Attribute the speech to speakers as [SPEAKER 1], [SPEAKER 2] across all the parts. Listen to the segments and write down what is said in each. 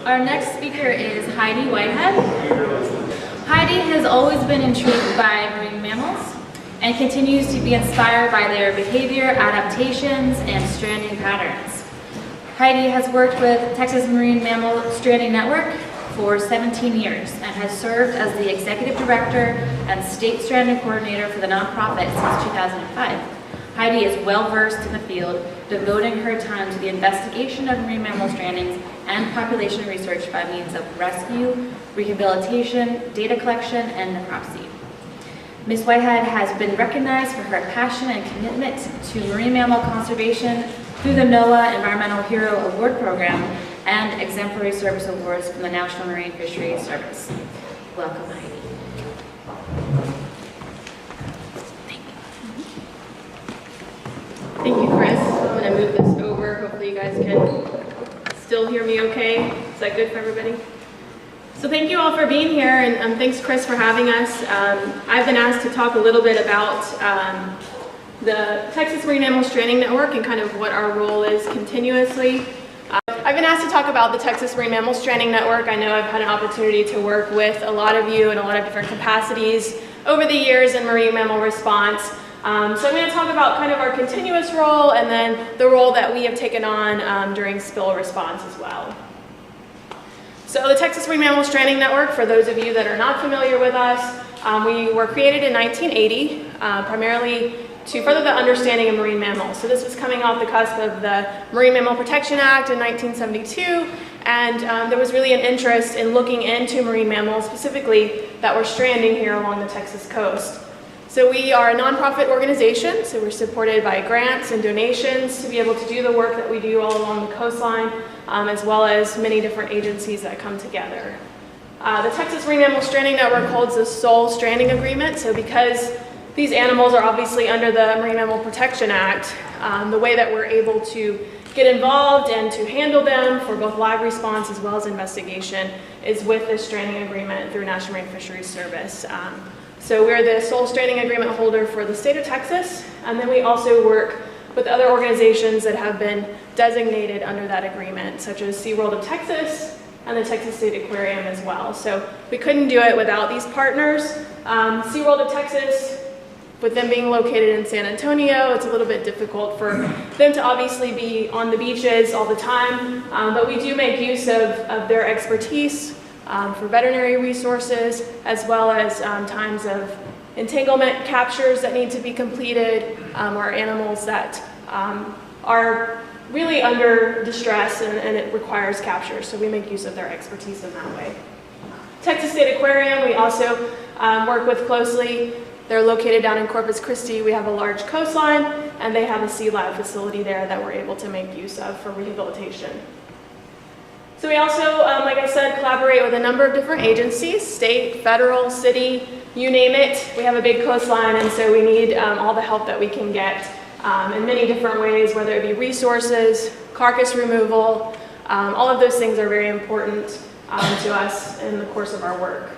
[SPEAKER 1] Our next speaker is Heidi Whitehead. Heidi has always been intrigued by marine mammals and continues to be inspired by their behavior, adaptations, and stranding patterns. Heidi has worked with Texas Marine Mammal Stranding Network for 17 years and has served as the executive director and state stranding coordinator for the nonprofit since 2005. Heidi is well-versed in the field, devoting her time to the investigation of marine mammal strandings and population research by means of rescue, rehabilitation, data collection, and necropsy. Ms. Whitehead has been recognized for her passion and commitment to marine mammal conservation through the NOAA Environmental Hero Award Program and Exemplary Service Awards from the National Marine Fisheries Service. Welcome, Heidi.
[SPEAKER 2] Thank you, Chris. I'm going to move this over. Hopefully you guys can still hear me okay. Is that good for everybody? So thank you all for being here, and thanks, Chris, for having us. I've been asked to talk a little bit about the Texas Marine Mammal Stranding Network and kind of what our role is continuously. I've been asked to talk about the Texas Marine Mammal Stranding Network. I know I've had an opportunity to work with a lot of you in a lot of different capacities over the years in marine mammal response. So I'm going to talk about kind of our continuous role and then the role that we have taken on during spill response as well. So the Texas Marine Mammal Stranding Network, for those of you that are not familiar with us, we were created in 1980, primarily to further the understanding of marine mammals. So this was coming off the cusp of the Marine Mammal Protection Act in 1972, and there was really an interest in looking into marine mammals specifically that were stranding here along the Texas coast. So we are a nonprofit organization, so we're supported by grants and donations to be able to do the work that we do all along the coastline, as well as many different agencies that come together. The Texas Marine Mammal Stranding Network holds the sole stranding agreement, so because these animals are obviously under the Marine Mammal Protection Act, the way that we're able to get involved and to handle them for both live response as well as investigation is with this stranding agreement through National Marine Fisheries Service. So we're the sole stranding agreement holder for the state of Texas, and then we also work with other organizations that have been designated under that agreement, such as SeaWorld of Texas and the Texas State Aquarium as well. So we couldn't do it without these partners. SeaWorld of Texas, with them being located in San Antonio, it's a little bit difficult for them to obviously be on the beaches all the time, but we do make use of their expertise for veterinary resources, as well as times of entanglement captures that need to be completed, or animals that are really under distress and it requires capture. So we make use of their expertise in that way. Texas State Aquarium, we also work with closely. They're located down in Corpus Christi. We have a large coastline, and they have a sea lab facility there that we're able to make use of for rehabilitation. So we also, like I said, collaborate with a number of different agencies, state, federal, city, you name it. We have a big coastline, and so we need all the help that we can get in many different ways, whether it be resources, carcass removal. All of those things are very important to us in the course of our work.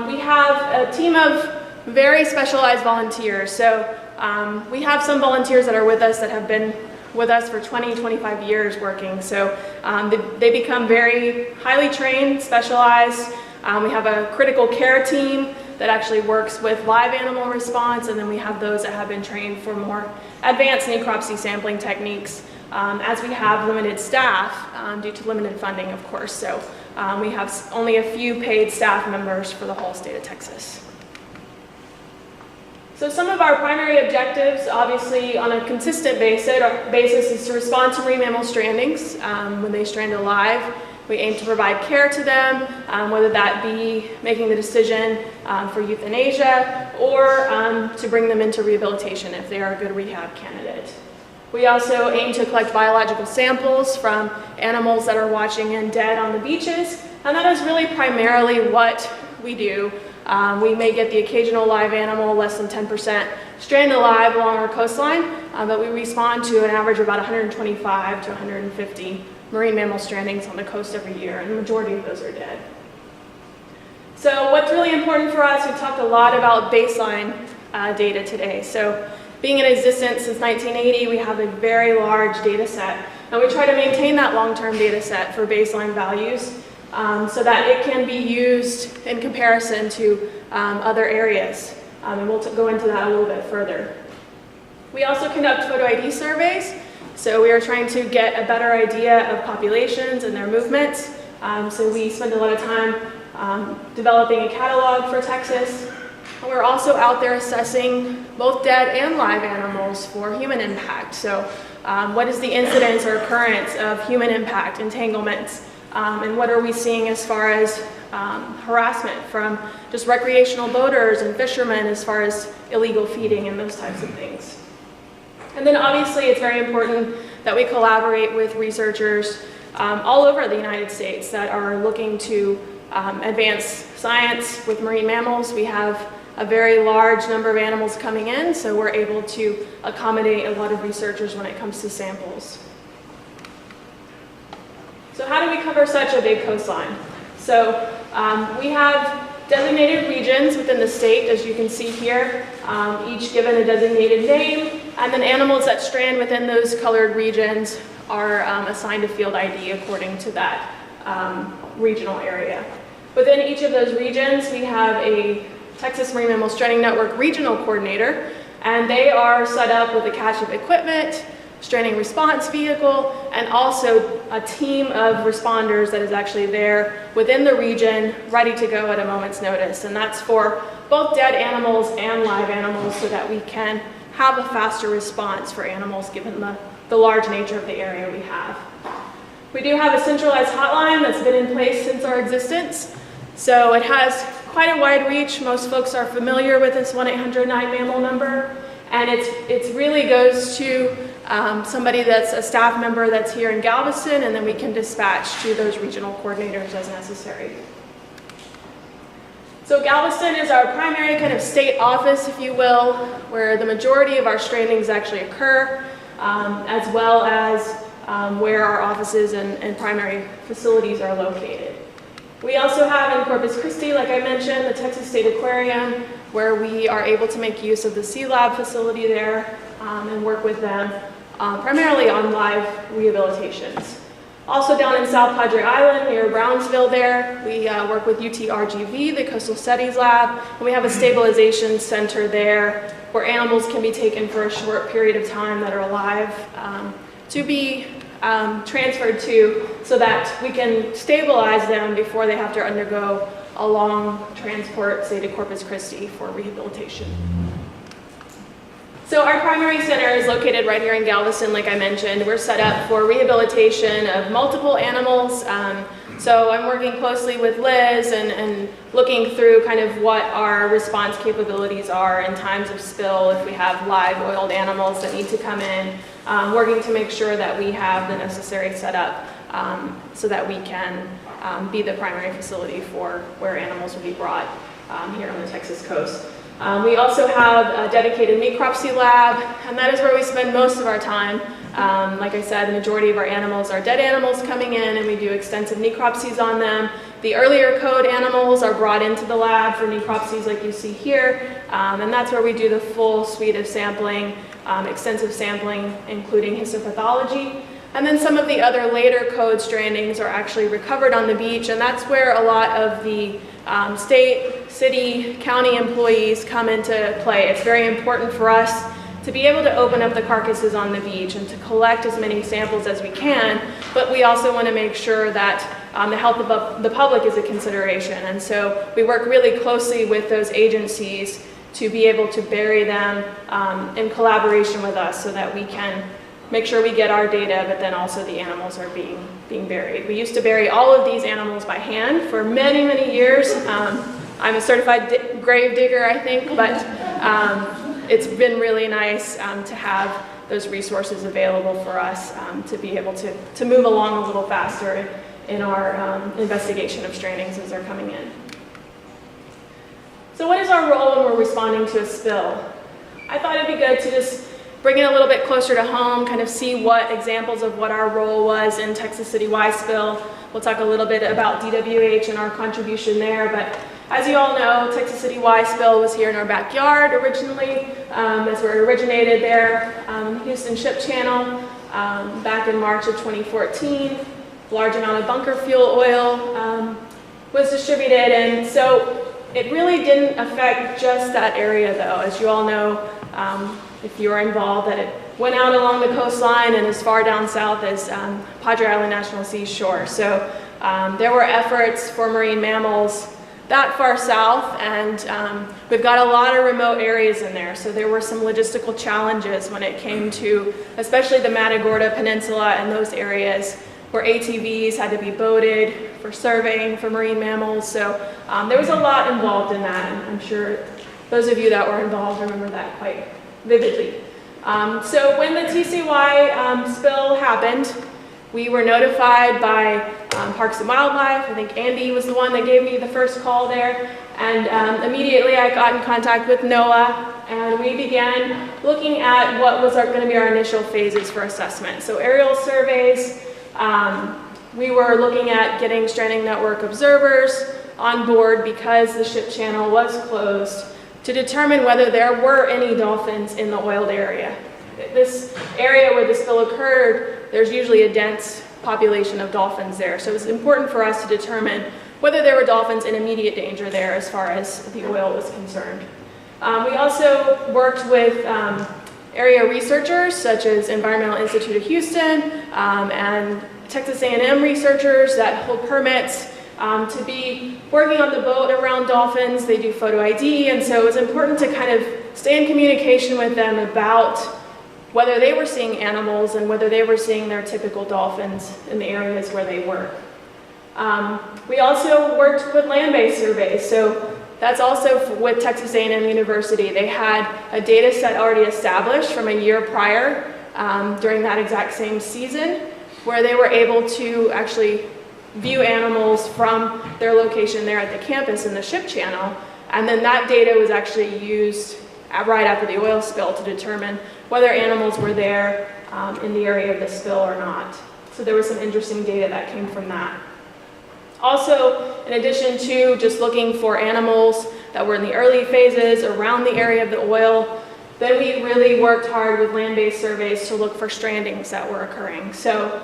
[SPEAKER 2] We have a team of very specialized volunteers. So we have some volunteers that are with us that have been with us for 20, 25 years working. So they become very highly trained, specialized. We have a critical care team that actually works with live animal response, and then we have those that have been trained for more advanced necropsy sampling techniques, as we have limited staff due to limited funding, of course. So we have only a few paid staff members for the whole state of Texas. So some of our primary objectives, obviously on a consistent basis, is to respond to marine mammal strandings. When they strand alive, we aim to provide care to them, whether that be making the decision for euthanasia or to bring them into rehabilitation if they are a good rehab candidate. We also aim to collect biological samples from animals that are watching and dead on the beaches, and that is really primarily what we do. We may get the occasional live animal, less than 10%, stranded alive along our coastline, but we respond to an average of about 125 to 150 marine mammal strandings on the coast every year, and the majority of those are dead. So what's really important for us, we've talked a lot about baseline data today. So being in existence since 1980, we have a very large data set And we try to maintain that long-term data set for baseline values so that it can be used in comparison to other areas. And we'll go into that a little bit further. We also conduct photo ID surveys. So we are trying to get a better idea of populations and their movements. So we spend a lot of time developing a catalog for Texas. And we're also out there assessing both dead and live animals for human impact. So what is the incidence or occurrence of human impact, entanglements, and what are we seeing as far as harassment from just recreational boaters and fishermen as far as illegal feeding and those types of things. And then obviously it's very important that we collaborate with researchers all over the United States that are looking to advance science with marine mammals. We have a very large number of animals coming in, so we're able to accommodate a lot of researchers when it comes to samples. So how do we cover such a big coastline? So we have designated regions within the state, as you can see here, each given a designated name, and then animals that strand within those colored regions are assigned a field ID according to that regional area. Within each of those regions, we have a Texas Marine Mammal Stranding Network regional coordinator, and they are set up with a cache of equipment, stranding response vehicle, and also a team of responders that is actually there within the region, ready to go at a moment's notice. And that's for both dead animals and live animals so that we can have a faster response for animals given the large nature of the area we have. We do have a centralized hotline that's been in place since our existence. So it has quite a wide reach. Most folks are familiar with this 1-800-9-MAMMAL number. And it really goes to somebody that's a staff member that's here in Galveston, and then we can dispatch to those regional coordinators as necessary. So Galveston is our primary kind of state office, if you will, where the majority of our strandings actually occur, as well as where our offices and primary facilities are located. We also have in Corpus Christi, like I mentioned, the Texas State Aquarium, where we are able to make use of the Sea Lab facility there and work with them primarily on live rehabilitations. Also down in South Padre Island near Brownsville there, we work with UTRGV, the Coastal Studies Lab, and we have a stabilization center there where animals can be taken for a short period of time that are alive to be transferred to so that we can stabilize them before they have to undergo a long transport, say to Corpus Christi for rehabilitation. So our primary center is located right here in Galveston, like I mentioned. We're set up for rehabilitation of multiple animals. So I'm working closely with Liz and looking through kind of what our response capabilities are in times of spill if we have live oiled animals that need to come in, working to make sure that we have the necessary setup so that we can be the primary facility for where animals will be brought here on the Texas coast. We also have a dedicated necropsy lab, and that is where we spend most of our time. Like I said, the majority of our animals are dead animals coming in, and we do extensive necropsies on them. The earlier code animals are brought into the lab for necropsies like you see here, and that's where we do the full suite of sampling, extensive sampling, including histopathology. And then some of the other later code strandings are actually recovered on the beach, and that's where a lot of the state, city, county employees come into play. It's very important for us to be able to open up the carcasses on the beach and to collect as many samples as we can, but we also want to make sure that the health of the public is a consideration. And so we work really closely with those agencies to be able to bury them in collaboration with us so that we can make sure we get our data, but then also the animals are being buried. We used to bury all of these animals by hand for many, many years. I'm a certified grave digger, I think, but it's been really nice to have those resources available for us to be able to move along a little faster in our investigation of strandings as they're coming in. So what is our role when we're responding to a spill? I thought it'd be good to just bring it a little bit closer to home, kind of see what examples of what our role was in Texas citywide spill. We'll talk a little bit about DWH and our contribution there, but as you all know, Texas citywide spill was here in our backyard originally, as we originated there, Houston Ship Channel. back in March of 2014. Large amount of bunker fuel oil was distributed, and so it really didn't affect just that area though. As you all know, if you were involved, that it went out along the coastline and as far down south as Padre Island National Seashore. So there were efforts for marine mammals that far south, and we've got a lot of remote areas in there. So there were some logistical challenges when it came to, especially the Matagorda Peninsula and those areas where ATVs had to be boated for surveying for marine mammals. So there was a lot involved in that, and I'm sure those of you that were involved remember that quite vividly. So when the TCY spill happened, we were notified by Parks and Wildlife. I think Andy was the one that gave me the first call there. And immediately I got in contact with NOAA, and we began looking at what was going to be our initial phases for assessment. So aerial surveys, we were looking at getting stranding network observers on board because the ship channel was closed to determine whether there were any dolphins in the oiled area. This area where the spill occurred, there's usually a dense population of dolphins there. So it was important for us to determine whether there were dolphins in immediate danger there as far as the oil was concerned. We also worked with area researchers such as Environmental Institute of Houston and Texas A&M researchers that hold permits to be working on the boat around dolphins. They do photo ID, and so it was important to kind of stay in communication with them about whether they were seeing animals and whether they were seeing their typical dolphins in the areas where they were. We also worked with land-based surveys, so that's also with Texas A&M University. They had a data set already established from a year prior during that exact same season, where they were able to actually view animals from their location there at the campus in the ship channel, and then that data was actually used right after the oil spill to determine whether animals were there in the area of the spill or not. So there was some interesting data that came from that. Also, in addition to just looking for animals that were in the early phases around the area of the oil, then we really worked hard with land-based surveys to look for strandings that were occurring. So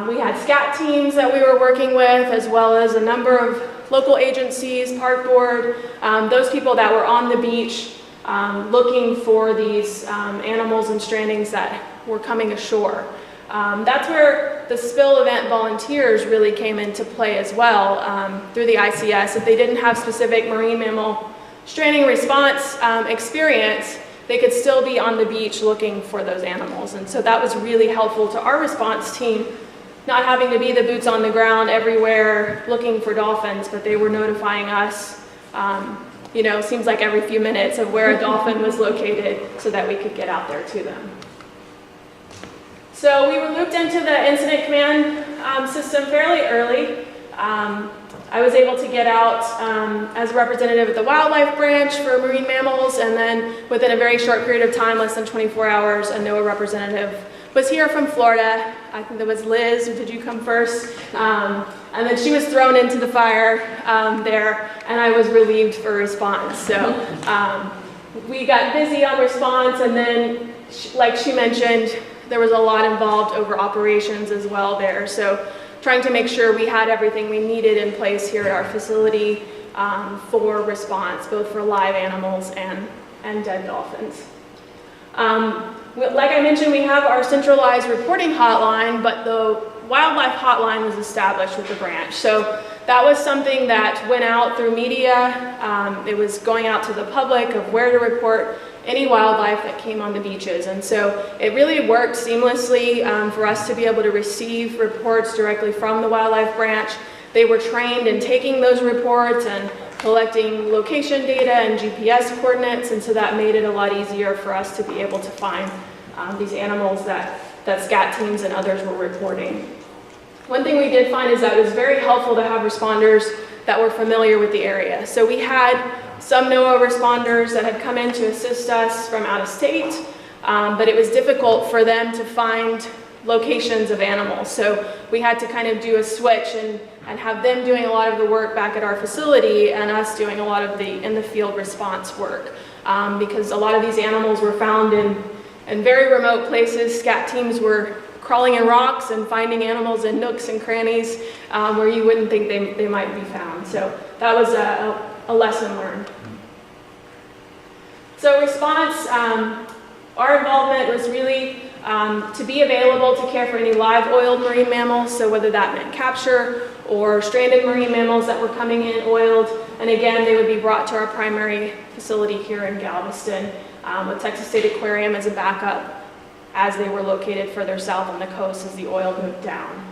[SPEAKER 2] we had SCAT teams that we were working with, as well as a number of local agencies, Park Board, those people that were on the beach looking for these animals and strandings that were coming ashore. That's where the spill event volunteers really came into play as well through the ICS. If they didn't have specific marine mammal stranding response experience, they could still be on the beach looking for those animals. And so that was really helpful to our response team, not having to be the boots on the ground everywhere looking for dolphins, but they were notifying us, seems like every few minutes of where a dolphin was located so that we could get out there to them. So we were looped into the incident command system fairly early. I was able to get out as a representative at the wildlife branch for marine mammals, and then within a very short period of time, less than 24 hours, a NOAA representative was here from Florida. I think that was Liz, or did you come first? And then she was thrown into the fire there, and I was relieved for response. So we got busy on response, and then, like she mentioned, there was a lot involved over operations as well there. So trying to make sure we had everything we needed in place here at our facility for response, both for live animals and dead dolphins. Like I mentioned, we have our centralized reporting hotline, but the wildlife hotline was established with the branch. So that was something that went out through media. It was going out to the public of where to report any wildlife that came on the beaches. And so it really worked seamlessly for us to be able to receive reports directly from the wildlife branch. They were trained in taking those reports and collecting location data and GPS coordinates, and so that made it a lot easier for us to be able to find these animals that SCAT teams and others were reporting. One thing we did find is that it was very helpful to have responders that were familiar with the area. So we had some NOAA responders that had come in to assist us from out of state, but it was difficult for them to find locations of animals. So we had to kind of do a switch and have them doing a lot of the work back at our facility and us doing a lot of the in the field response work, because a lot of these animals were found In very remote places, scat teams were crawling in rocks and finding animals in nooks and crannies where you wouldn't think they might be found. So that was a lesson learned. So response, our involvement was really to be available to care for any live oiled marine mammals, so whether that meant capture or stranded marine mammals that were coming in oiled, and again, they would be brought to our primary facility here in Galveston with Texas State Aquarium as a backup as they were located further south on the coast as the oil moved down.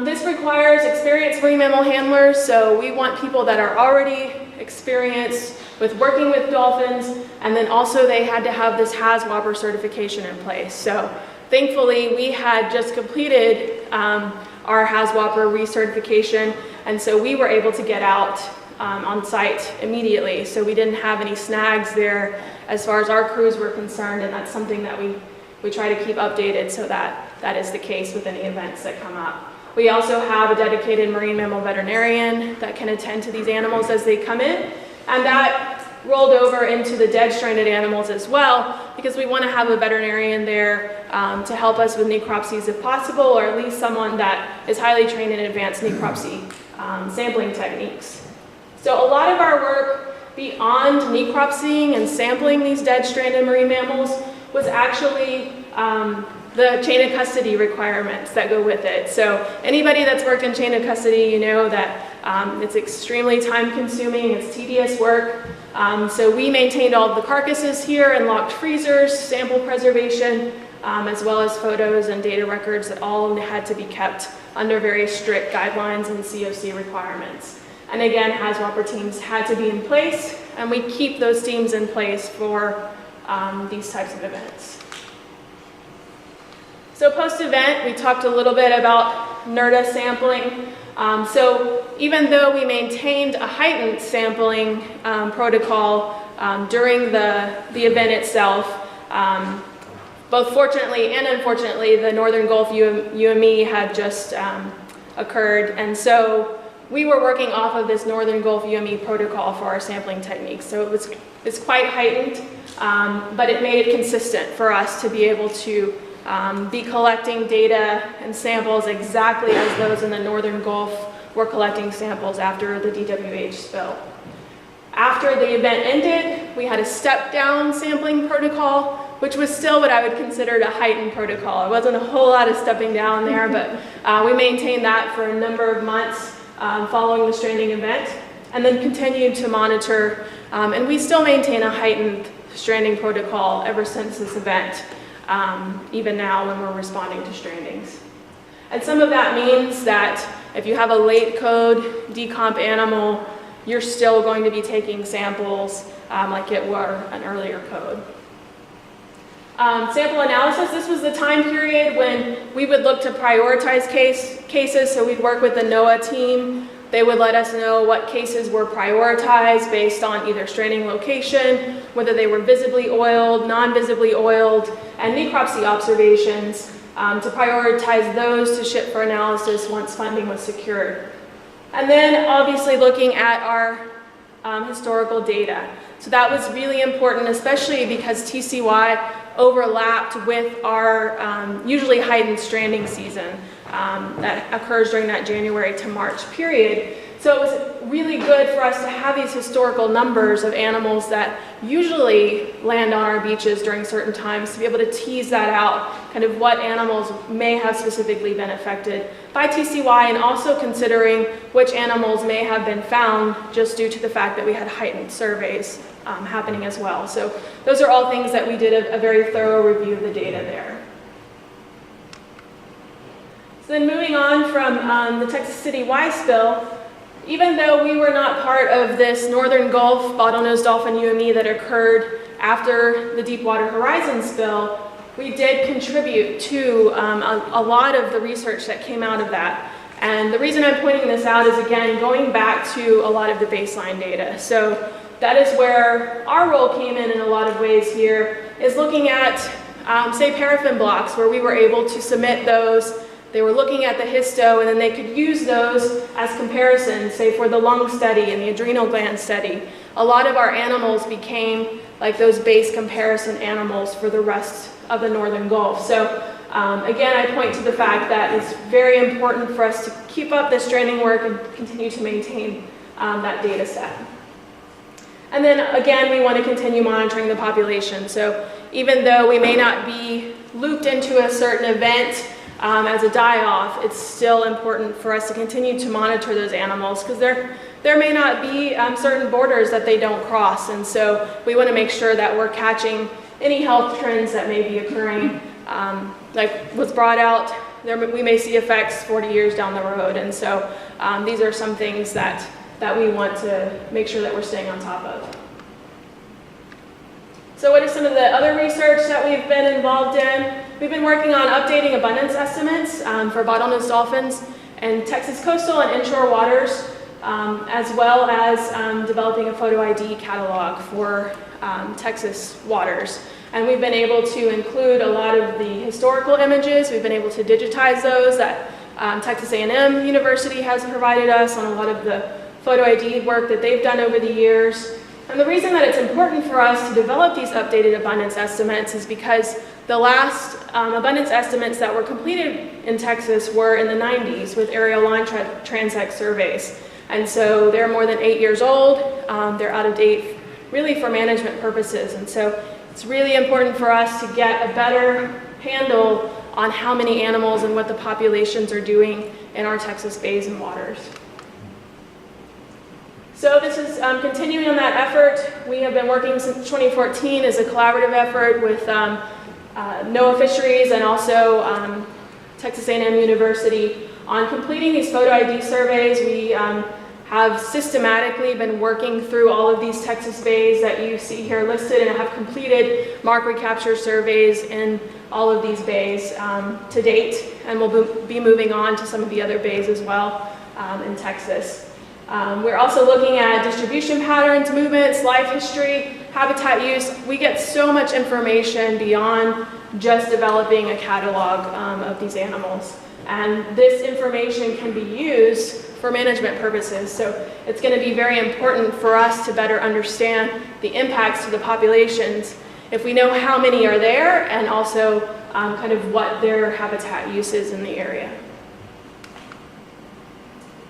[SPEAKER 2] This requires experienced marine mammal handlers, so we want people that are already experienced with working with dolphins, and then also they had to have this HAZWOPER certification in place. So thankfully, we had just completed our HAZWOPER recertification, and so we were able to get out on site immediately. So we didn't have any snags there as far as our crews were concerned, and that's something that we try to keep updated so that is the case with any events that come up. We also have a dedicated marine mammal veterinarian that can attend to these animals as they come in, and that rolled over into the dead stranded animals as well, because we want to have a veterinarian there to help us with necropsies if possible, or at least someone that is highly trained in advanced necropsy sampling techniques. So a lot of our work beyond necropsying and sampling these dead stranded marine mammals was actually the chain of custody requirements that go with it. So anybody that's worked in chain of custody, you know that it's extremely time consuming, it's tedious work. So we maintained all of the carcasses here in locked freezers, sample preservation, as well as photos and data records that all had to be kept under very strict guidelines and COC requirements. And again, HAZWOPER teams had to be in place, and we keep those teams in place for these types of events. So post-event, we talked a little bit about NERDA sampling. So even though we maintained a heightened sampling protocol during the event itself, both fortunately and unfortunately, the Northern Gulf UME had just occurred, and so we were working off of this Northern Gulf UME protocol for our sampling techniques. So it's quite heightened, but it made it consistent for us to be able to be collecting data and samples exactly as those in the Northern Gulf were collecting samples after the DWH spill. After the event ended, we had a step-down sampling protocol, which was still what I would consider a heightened protocol. It wasn't a whole lot of stepping down there, but we maintained that for a number of months following the stranding event, and then continued to monitor, and we still maintain a heightened stranding protocol ever since this event, even now when we're responding to strandings. And some of that means that if you have a late code decomp animal, you're still going to be taking samples like it were an earlier code. Sample analysis, this was the time period when we would look to prioritize cases, so we'd work with the NOAA team. They would let us know what cases were prioritized based on either stranding location, whether they were visibly oiled, non-visibly oiled, and necropsy observations to prioritize those to ship for analysis once funding was secured. And then obviously looking at our historical data. So that was really important, especially because TCY overlapped with our usually heightened stranding season that occurs during that January to March period. So it was really good for us to have these historical numbers of animals that usually land on our beaches during certain times, to be able to tease that out, kind of what animals may have specifically been affected by TCY, and also considering which animals may have been found just due to the fact that we had heightened surveys happening as well. So those are all things that we did a very thorough review of the data there. So then moving on from the Texas citywide spill, even though we were not part of this Northern Gulf bottlenose dolphin UME that occurred after the Deepwater Horizon spill, we did contribute to a lot of the research that came out of that. And the reason I'm pointing this out is, again, going back to a lot of the baseline data. So that is where our role came in a lot of ways here, is looking at, say, paraffin blocks, where we were able to submit those they were looking at the histo, and then they could use those as comparisons, say for the lung study and the adrenal gland study. A lot of our animals became like those base comparison animals for the rest of the Northern Gulf. So again, I point to the fact that it's very important for us to keep up this stranding work and continue to maintain that data set. And then again, we want to continue monitoring the population. So even though we may not be looped into a certain event as a die-off, it's still important for us to continue to monitor those animals, because there may not be certain borders that they don't cross, and so we want to make sure that we're catching any health trends that may be occurring. Like was brought out, we may see effects 40 years down the road, and so these are some things that we want to make sure that we're staying on top of. So what is some of the other research that we've been involved in? We've been working on updating abundance estimates for bottlenose dolphins in Texas coastal and inshore waters, as well as developing a photo ID catalog for Texas waters. And we've been able to include a lot of the historical images. We've been able to digitize those that Texas A&M University has provided us on a lot of the photo ID work that they've done over the years. And the reason that it's important for us to develop these updated abundance estimates is because the last abundance estimates that were completed in Texas were in the 90s with aerial line transect surveys. And so they're more than 8 years old. They're out of date really for management purposes. And so it's really important for us to get a better handle on how many animals and what the populations are doing in our Texas bays and waters. So this is continuing on that effort. We have been working since 2014 as a collaborative effort with NOAA Fisheries and also Texas A&M University on completing these photo ID surveys. We have systematically been working through all of these Texas bays that you see here listed and have completed mark recapture surveys in all of these bays to date, and we'll be moving on to some of the other bays as well in Texas. We're also looking at distribution patterns, movements, life history, habitat use. We get so much information beyond just developing a catalog of these animals. And this information can be used for management purposes. So it's going to be very important for us to better understand the impacts to the populations if we know how many are there and also kind of what their habitat use is in the area.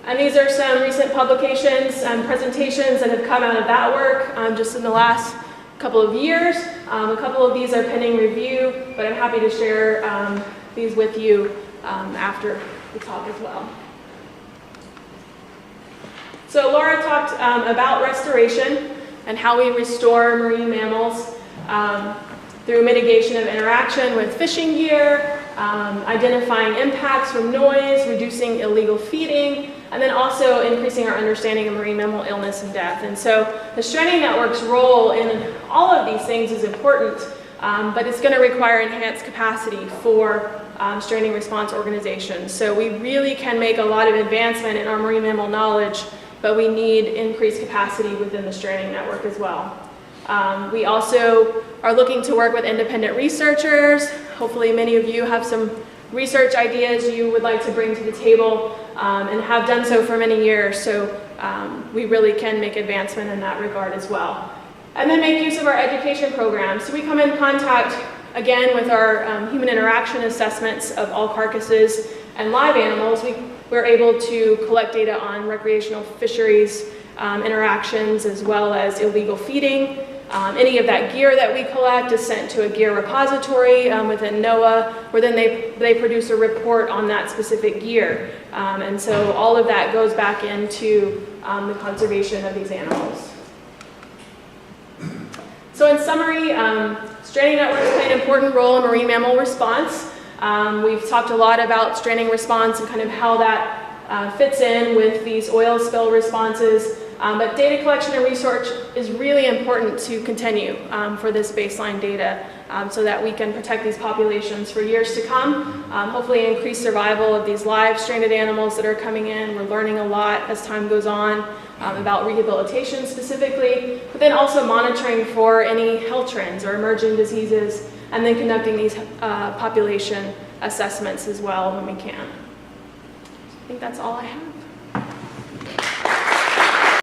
[SPEAKER 2] And these are some recent publications and presentations that have come out of that work just in the last couple of years. A couple of these are pending review, but I'm happy to share these with you after the talk as well. So Laura talked about restoration and how we restore marine mammals through mitigation of interaction with fishing gear, identifying impacts from noise, reducing illegal feeding, and then also increasing our understanding of marine mammal illness and death. And so the Stranding Network's role in all of these things is important, but it's going to require enhanced capacity for stranding response organizations. So we really can make a lot of advancement in our marine mammal knowledge, but we need increased capacity within the Stranding Network as well. We also are looking to work with independent researchers. Hopefully many of you have some research ideas you would like to bring to the table and have done so for many years. So we really can make advancement in that regard as well. And then make use of our education programs. So we come in contact again with our human interaction assessments of all carcasses and live animals. We're able to collect data on recreational fisheries interactions as well as illegal feeding. Any of that gear that we collect is sent to a gear repository within NOAA, where then they produce a report on that specific gear. And so all of that goes back into the conservation of these animals. So in summary, Stranding Networks play an important role in marine mammal response. We've talked a lot about stranding response and kind of how that fits in with these oil spill responses. But data collection and research is really important to continue for this baseline data so that we can protect these populations for years to come, hopefully increase survival of these live stranded animals that are coming in. We're learning a lot as time goes on about rehabilitation specifically, but then also monitoring for any health trends or emerging diseases, and then conducting these population assessments as well when we can. I think that's all I have.